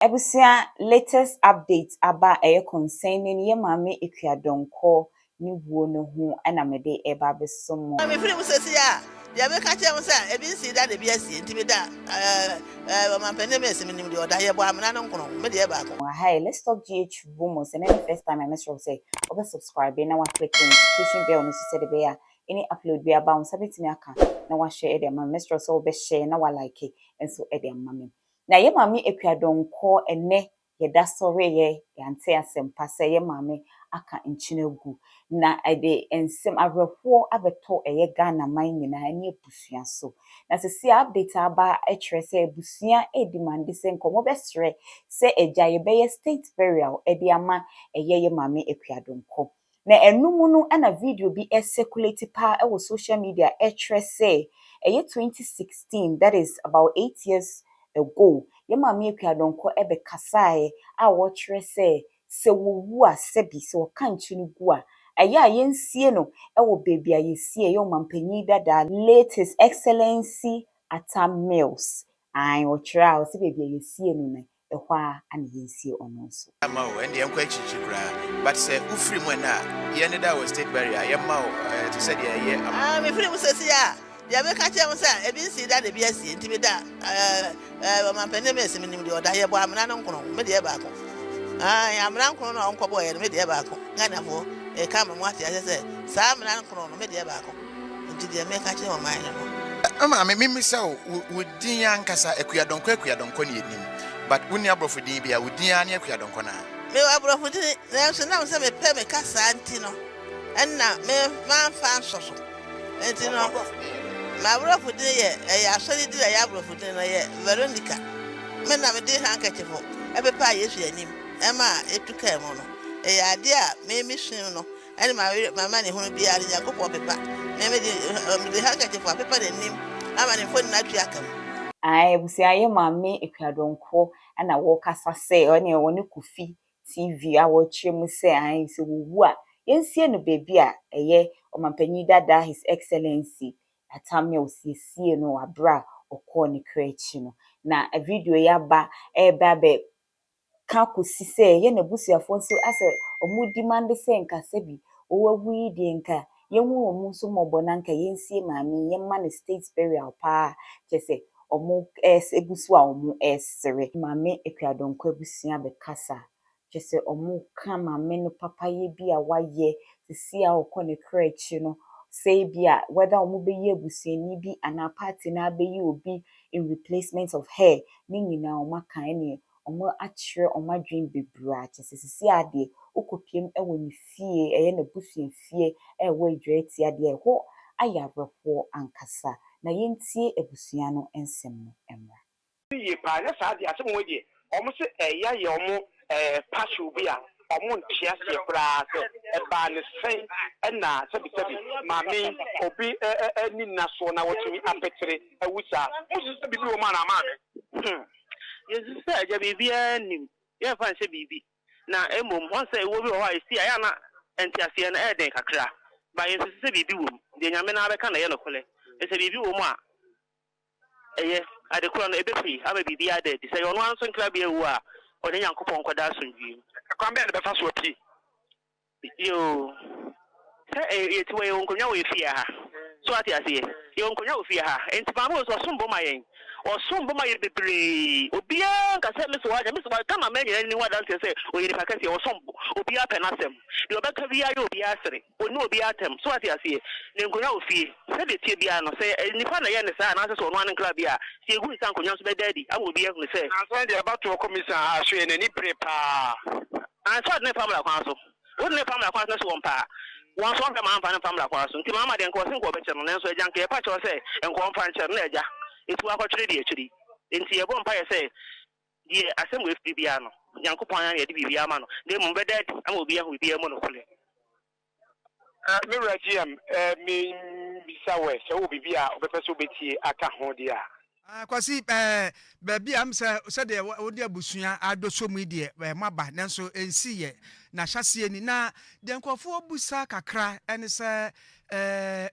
Ebusia latest updates about concerning ye mame Akua Donkor ni wuo no ho ana mede eba besom. Me free mu sesi a dia me ka che mo say e bi nsi da de bi asi ntimi da ma pende me sim nim de oda ye bo amna no nkono me de e ba ko. Hi, let's talk GH rumors. And then the first time I must say over subscribe na wa click the notification bell no so say the any upload be about sabiti me aka na wa share e dey ma mestro so be share na wa like and so e dey ma me. Na ye mame Akua Donkor ene ye da sori ye yante asempa say ye mame aka nchine gu na ede ensem awerefo abeto eye Ghana man nyina ene abusua so na se update aba etre say abusua e demand se nkomo besre se eja ye be state burial ede ama ye mame Akua Donkor na enumu no na video bi circulate pa e wo social media etre say 2016, that is about 8 years ago ye mame Akua Donkor ebe kasae a wo kire se wo wu a sebi se wo kanchi no gu a aya yensie no ewo baby a yesie ye omampanyi dada late His Excellency Atta Mills ai wo kire a se baby a yesie no na ehwa a ana yensie ono so ama o ende enko achichi kra but say ufiri mu na ye ne da was state barrier ye ma o to say ye Me free mu sesi a dia me ka che mo say e bi nsi da de bi asi ntimi da ma pende me sim nim de oda ye bo amna no nkono me de e ba ko. Amna nkono no onko bo ye me de e ba ko. Ngana fo e ka me mo ati ase say sa amna nkono no me de e ba ko. Nti dia me ka che mo man no. ama me misa o wudin ankasa Akua Donkor ne yenim but woni abrofo din bia wudin an Akua Donkor na Me abrofo din na so na se me pe me kasa anti no enna me man fan soso enti no ma abrofo din ye asori din ya abrofo din no ye Veronica me na me din handkerchief e be pa Yesu anim e ma etuka mo no ade a me sun no ene ma ma ne hono bia nya kopo pepa me di handkerchief pepa de nim ama ne phone na twa kam ai busia ye mame Akua Donkor ana wo kasa se one woni kufi TV a wo kire mu se ai se wo wu a yensie no baby a eye omampanyi dada His Excellency Atta Mills yesie no abra okọ ne krechi no na a video ya ba be ka kosi se ye na busuafo nso ase omu demand se nkasa bi owawu di nka yehu omu nso mobo na nka yensie maami yemma ne state burial pa kese omu ebusu a omu esere maami Akua Donkor busua be kasa kese omu ka maami no papa ye bi a waye sisi a okọ ne krechi no say bia whether omu be ye busuani bi ana party na be yi obi in replacement of her ni nyina omu kan ne omo achire omo adwen bebra chesisi ade okopiem ewo ne fie eye na busua fie ewo adwati ade ho ayabrefo ankasa na yentie ebusua no ensem no emra yi pa na sa dia se mo die omo se eya ye omo passion bi a omo ntia se kura se e ba ne sen na sabi ma me obi ni na so na wotumi apetre awusa musu se bibi o ma na ma me Yesu say ja bibia nim ye fa nse bibi na emom won say wo bi ho a esi aya na entiase na eden kakra ba yesu say bibi wom de nyame na abeka na ye no kole ese bibi wom a eye adekoro no ebefi aba bibi ade di say ono anso nkra bia wu a o de nyankopon koda asundwi kwambe de befa so pi yo say ye tiwe onkonya we fia ha so ati ase ye onkonya we fia ha enti ba mo so sombo mayen osombo ma ye bebre obia nka se me so waja me so kama me nyina ni wada nte se o yiri pakasi osombo obia penasem de obeka bia ye obia sere oni obia tem so ati ase ne nkonya ofie se de tie bia no se nipa na ye ne sa na se so no an nkla bia se egu nsa nkonya so be dadi awo obia hu se na so de abato commission a so ye ne ni prepa an so ne family kwan so wo ne family kwan so won pa wọn so ọfẹ máa ń fa ní family akwa so nti mama de nkọ sin ko be kyerno nenso agya nke pa kyerọ se nkọ mfa nkyerno na agya etu akọtwere de akyiri nti ebo mpa ye se die asem we fi bia no Nyankopon ya de bibia ma no de mu be dad ama obi ahu bibia mu no kole me regiam me bisawe se wo bibia obepeso betie aka ho dia kwasi baby am say de wodi abusua adoso mu de maba nanso ensi ye na hyase ni na de nkofo obusa kakra ene se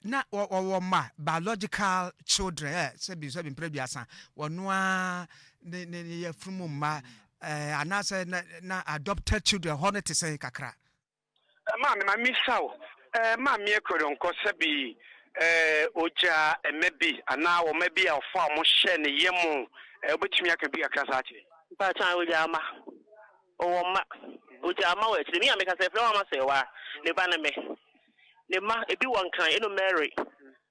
na wo ma biological children se bi mpre biasa wono a ne ye frumu ma anase na adopted children honor to say kakra. Ma misaw ma me ekrodonko sabi oja emebi ana wo mebi a ofo mo hye ne yemu obetumi aka bi akasa ati ba chan oja ama o ma oja ama we tiri mi ameka se fere ma se wa ne ba na me ne ma ebi won kan eno Mary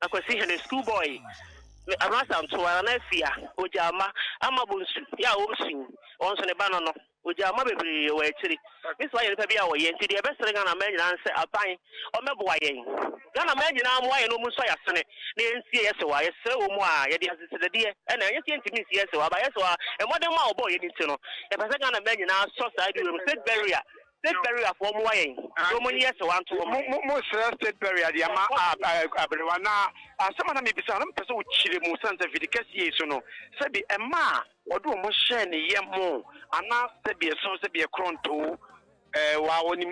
akwasi hene school boy Abrasa mtoa na afia oja ama bonsu ya osun onso ne ba no oja ama bebre wa etiri miso aye nipa bia wo ye ntidi e besere ga na ma nyina nse aban o mebo wa ye ga na ma nyina mo aye no mu so ya sene na ensie yese wa yese wo mu a ye de asese de e na yese ntimi nsie yese wa ba yese wa e modern ma obo ye nti no e pese ga na ma nyina so side we state barrier for mo aye so mo yese wa nto mo state barrier de ama abrewa na asema na me bisa na mpese wo chire mu sanse vidikasi yeso no sebi ema odo mo hye ne yemu ana sebi so sebi kronto wa woni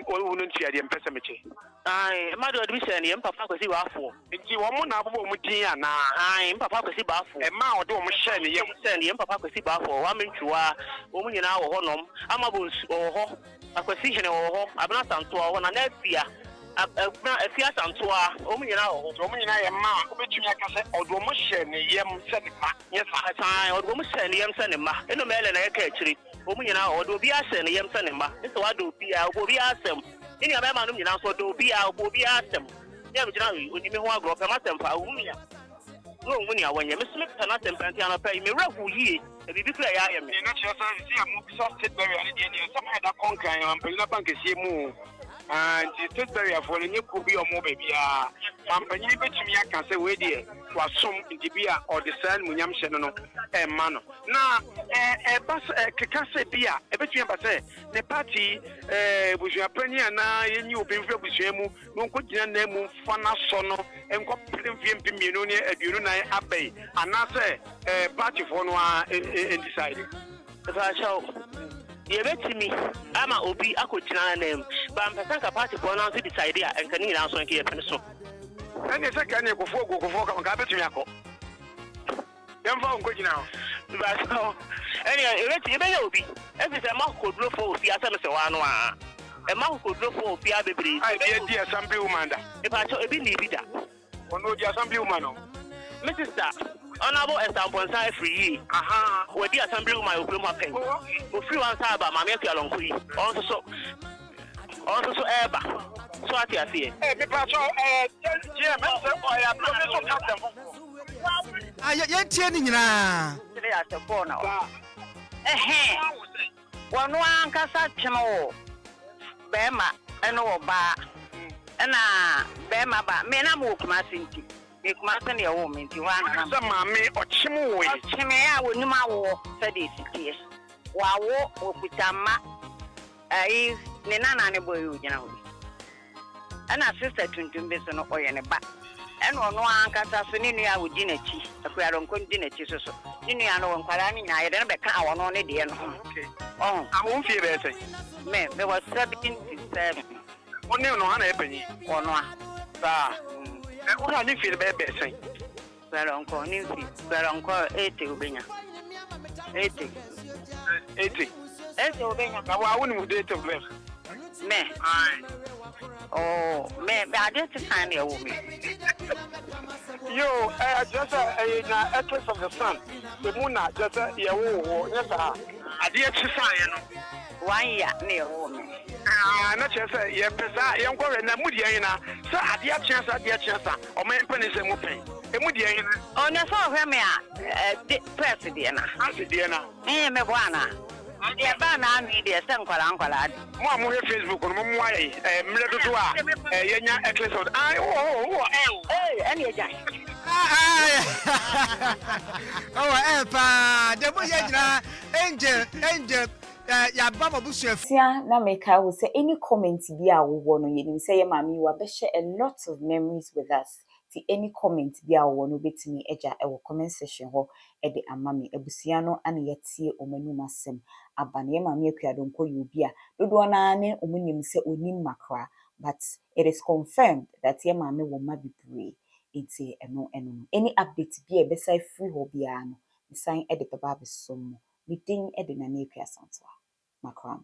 ntia de mpese meche ai ma do bi se ne papa kwesi wa afo nti wo mo na abo mo din ana ai papa kwesi ba afo ema odo mo hye ne yemu se ne papa kwesi ba afo wa mentwa wo mu nyina wo honom ama bo ho akwesi hene wo ho abna santo wo na na afia afia santo wo mu nyina wo ho wo mu nyina ye ma obetumi aka se odo mo hye ne yem se ne ma nye sa ai odo mo hye ne yem se ne ma eno mele na ye ka akiri wo mu nyina odo bi ahye ne yem se ne ma nso wa do bi a obo bi asem ini abema no nyina so do bi a obo bi asem ya me jina onimi ho agro pe ma sempa wo mu ya no mu ni awanye me sime kana sempa anti ana pe me rafu yie e bibi kra ya ya me na che sa si amu so state barrier ne de some head konkan am pe na bank sie mu and state barrier for ni ku bi o mo ba bia mampanyi betumi aka se we de wasom ndibia or the san munyam hye no e ma no na bas keka se bia e betumi ba se ne party busua pani na yenyi obemfra busua mu no nko gina na mu fa na so no enko pemfie mpemienu ne aduonu na abai ana se party for no decide ta chao ye betimi ama obi akogyina na nem ba mpesa ka party for no so decide a enkani na so nke ye pene so ene se ka ne kofo ka betumi akọ yemfa nko gina ho ba so ene ye be obi e se ma ko duro fo ofi asem se wa no a e ma ko duro fo ofi abebere ai be assembly woman da e ba cho ebi ni bi da ono di assembly woman no my sister honorable estamponsa free aha we di assembly woman o problem happen o free one side ba ma me akua lonko yi on so eba so ati asie me pa so je me se o ya professor captain Ye tie ni nyina. Tire ya se phone o. Wono ankasa twemo bema eno wo ba. Na bema ba me na mo kuma sinti. Me kuma se ne wo me nti wa na. Se maame ochemu we. Ocheme ya wonum awo se de sitie. Wawo okutama ai ne nana ne boy ugina ho. Ana sister tuntum be so no oye ne ba. Eno no ankasa so ni nua wodi na chi akua ronko ndi na chi so ni nua no nkwara ni nya ye de be ka awo no ne de no Okay. Amon fie be say me was 77 oni no ha na epanyi ono a sa o ha ni fie be say ronko ni fi ronko 80 obenya 80 obenya na wa woni mu date of birth me ai me I just find your woman. Yo, just na eclipse of the sun. The moon just ya wo yes ah. Ade chisa ye no. 1 year na your woman. Na chesa ye pesa ye nkore na mudi ye na. So ade chesa o me mpani se mu pen. E mudi ye na. Ona so hwe me a press de na. Asidi na. Me bwana. Ya ba na mi de se nkwala Mo amu he Facebook no mo ayi mle dodo a ye nya eclipse of ai any eja. Oh, pa, de mo ye nyina angel ya ba mabusu Tia na meka wo say any comment bi a wo no ye nim say ye mami wa be share a lot of memories with us. Ti any comment bi a wo no betimi eja e wo comment section ho e de amami abusua no ane yetie omanu masem abane ye mami akua donko ye obi a dodo na ne omunim se onim makra, but it is confirmed that ye mami wo ma bibre enti eno any update bi e be say free ho bia no sign e de baba besom mi din e de na ne akua santo. makram.